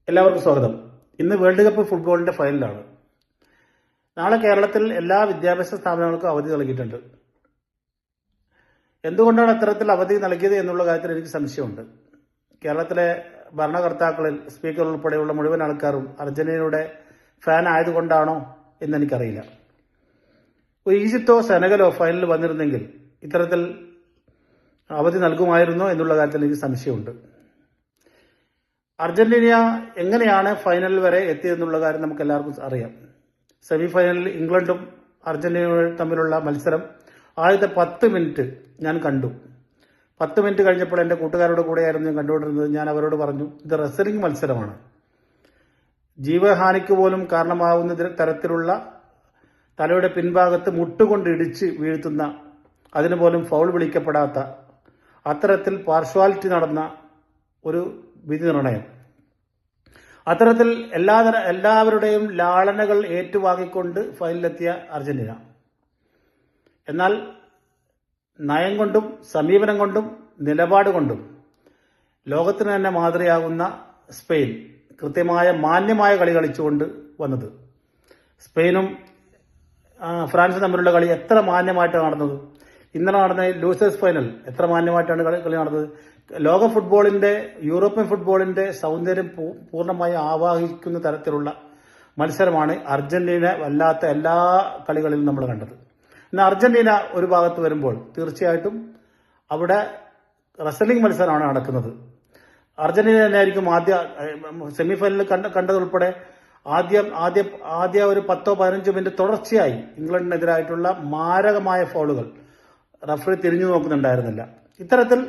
എല്ലാവർക്കും സ്വാഗതം. ഇന്ന് വേൾഡ് കപ്പ് ഫുട്ബോളിന്റെ ഫൈനലാണ്. നാളെ കേരളത്തിൽ എല്ലാ വിദ്യാഭ്യാസ സ്ഥാപനങ്ങൾക്കും അവധി നൽകിയിട്ടുണ്ട്. എന്തുകൊണ്ടാണ് അത്തരത്തിൽ അവധി നൽകിയത് എന്നുള്ള കാര്യത്തിൽ എനിക്ക് സംശയമുണ്ട്. കേരളത്തിലെ ഭരണകർത്താക്കളിൽ സ്പീക്കർ ഉൾപ്പെടെയുള്ള മുഴുവൻ ആൾക്കാരും അർജന്റീനയുടെ ഫാൻ ആയതുകൊണ്ടാണോ എന്നെനിക്കറിയില്ല. ഒരു ഈജിപ്തോ സെനഗലോ ഫൈനലിൽ വന്നിരുന്നെങ്കിൽ ഇത്തരത്തിൽ അവധി നൽകുമായിരുന്നോ എന്നുള്ള കാര്യത്തിൽ എനിക്ക് സംശയമുണ്ട്. അർജന്റീന എങ്ങനെയാണ് ഫൈനൽ വരെ എത്തിയതെന്നുള്ള കാര്യം നമുക്ക് എല്ലാവർക്കും അറിയാം. സെമി ഫൈനലിൽ ഇംഗ്ലണ്ടും അർജന്റീനയും തമ്മിലുള്ള മത്സരം ആദ്യത്തെ 10 മിനിറ്റ് ഞാൻ കണ്ടു. 10 മിനിറ്റ് കഴിഞ്ഞപ്പോൾ എൻ്റെ കൂട്ടുകാരുടെ കൂടെയായിരുന്നു ഞാൻ കണ്ടുകൊണ്ടിരുന്നത്. ഞാൻ അവരോട് പറഞ്ഞു, ഇത് റെസ്ലിംഗ് മത്സരമാണ്, ജീവഹാനിക്ക് പോലും കാരണമാവുന്ന തരത്തിലുള്ള തലയുടെ പിൻഭാഗത്ത് മുട്ടുകൊണ്ട് ഇടിച്ച് വീഴ്ത്തുന്ന, അതിന് പോലും ഫൗൾ വിളിക്കപ്പെടാത്ത അത്തരത്തിൽ പാർഷ്വാലിറ്റി നടന്ന ഒരു വിധി നിർണയം. അത്തരത്തിൽ എല്ലാവരുടെയും ലാളനകൾ ഏറ്റുവാങ്ങിക്കൊണ്ട് ഫൈനലിലെത്തിയ അർജന്റീന. എന്നാൽ നയം കൊണ്ടും സമീപനം കൊണ്ടും നിലപാട് കൊണ്ടും ലോകത്തിന് തന്നെ മാതൃകയാകുന്ന സ്പെയിൻ കൃത്യമായ മാന്യമായ കളി കളിച്ചുകൊണ്ട് വന്നത്. സ്പെയിനും ഫ്രാൻസും തമ്മിലുള്ള കളി എത്ര മാന്യമായിട്ടാണ് നടന്നത്. ഇന്നലെ നടന്ന ലൂസേഴ്സ് ഫൈനൽ എത്ര മാന്യമായിട്ടാണ് കളി നടന്നത്. ലോക ഫുട്ബോളിന്റെ, യൂറോപ്യൻ ഫുട്ബോളിന്റെ സൗന്ദര്യം പൂർണ്ണമായി ആവാഹിക്കുന്ന തരത്തിലുള്ള മത്സരമാണ് അർജന്റീന വല്ലാത്ത എല്ലാ കളികളിലും നമ്മൾ കണ്ടത്. എന്നാൽ അർജന്റീന ഒരു ഭാഗത്ത് വരുമ്പോൾ തീർച്ചയായിട്ടും അവിടെ റെസ്ലിംഗ് മത്സരമാണ് നടക്കുന്നത്. അർജന്റീന തന്നെയായിരിക്കും ആദ്യ സെമിഫൈനലിൽ കണ്ടതുൾപ്പെടെ ആദ്യ ഒരു 10-15 മിനിറ്റ് തുടർച്ചയായി ഇംഗ്ലണ്ടിനെതിരായിട്ടുള്ള മാരകമായ ഫൗളുകൾ റഫറി തിരിഞ്ഞു നോക്കുന്നുണ്ടായിരുന്നില്ല. ഇത്തരത്തിൽ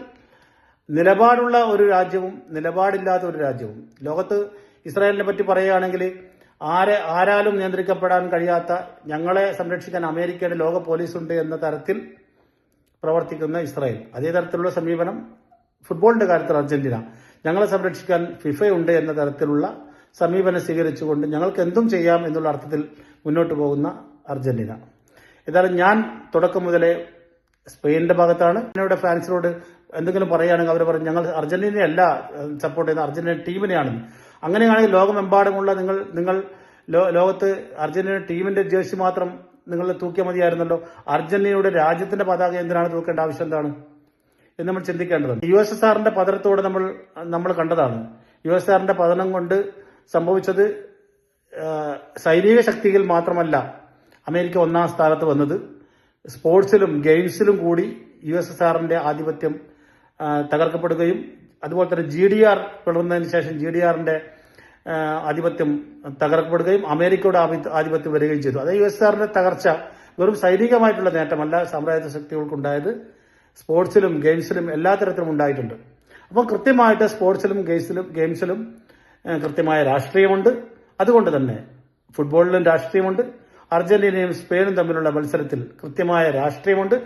നിലപാടുള്ള ഒരു രാജ്യവും നിലപാടില്ലാത്ത ഒരു രാജ്യവും ലോകത്ത്. ഇസ്രായേലിനെ പറ്റി പറയുകയാണെങ്കിൽ ആരാലും നിയന്ത്രിക്കപ്പെടാൻ കഴിയാത്ത, ഞങ്ങളെ സംരക്ഷിക്കാൻ അമേരിക്കയുടെ ലോക പോലീസുണ്ട് എന്ന തരത്തിൽ പ്രവർത്തിക്കുന്ന ഇസ്രായേൽ. അതേ തരത്തിലുള്ള സമീപനം ഫുട്ബോളിന്റെ കാര്യത്തിൽ അർജന്റീന. ഞങ്ങളെ സംരക്ഷിക്കാൻ ഫിഫയുണ്ട് എന്ന തരത്തിലുള്ള സമീപനം സ്വീകരിച്ചുകൊണ്ട് ഞങ്ങൾക്ക് എന്തും ചെയ്യാം എന്നുള്ള അർത്ഥത്തിൽ മുന്നോട്ട് പോകുന്ന അർജന്റീന. ഏതായാലും ഞാൻ തുടക്കം മുതലേ സ്പെയിനിന്റെ ഭാഗത്താണ്. എന്നോട് ഫാൻസിനോട് എന്തെങ്കിലും പറയുകയാണെങ്കിൽ അവർ പറയും, ഞങ്ങൾ അർജന്റീനയല്ല സപ്പോർട്ട് ചെയ്യുന്നത്, അർജന്റീന ടീമിനെയാണ്. അങ്ങനെയാണെങ്കിൽ ലോകമെമ്പാടുമുള്ള നിങ്ങൾ ലോകത്ത് അർജന്റീന ടീമിന്റെ ജേഴ്സി മാത്രം നിങ്ങൾ തൂക്കിയാൽ മതിയായിരുന്നല്ലോ. അർജന്റീനയുടെ രാജ്യത്തിന്റെ പതാക എന്തിനാണ് തൂക്കേണ്ട ആവശ്യം എന്താണ് എന്ന് നമ്മൾ ചിന്തിക്കേണ്ടതുണ്ട്. USSRന്റെ പതനത്തോടെ നമ്മൾ കണ്ടതാണ്. USSRന്റെ പതനം കൊണ്ട് സംഭവിച്ചത് സൈനിക ശക്തിയിൽ മാത്രമല്ല അമേരിക്ക ഒന്നാം സ്ഥാനത്ത് വന്നത്, സ്പോർട്സിലും ഗെയിംസിലും കൂടി USSRന്റെ ആധിപത്യം തകർക്കപ്പെടുകയും അതുപോലെ തന്നെ GDR പിളർന്നതിന് ശേഷം GDRന്റെ ആധിപത്യം തകർക്കപ്പെടുകയും അമേരിക്കയുടെ ആധിപത്യം വരികയും ചെയ്തു. അതായത് USSRന്റെ തകർച്ച വെറും സൈനികമായിട്ടുള്ള നേട്ടമല്ല, സാമ്രാജ്യ ശക്തികൾക്കുണ്ടായത് സ്പോർട്സിലും ഗെയിംസിലും എല്ലാ തരത്തിലും ഉണ്ടായിട്ടുണ്ട്. അപ്പോൾ കൃത്യമായിട്ട് സ്പോർട്സിലും ഗെയിംസിലും കൃത്യമായ രാഷ്ട്രീയമുണ്ട്. അതുകൊണ്ട് തന്നെ ഫുട്ബോളിലും രാഷ്ട്രീയമുണ്ട്. അർജന്റീനയും സ്പെയിനും തമ്മിലുള്ള മത്സരത്തിൽ കൃത്യമായ രാഷ്ട്രീയമുണ്ട്.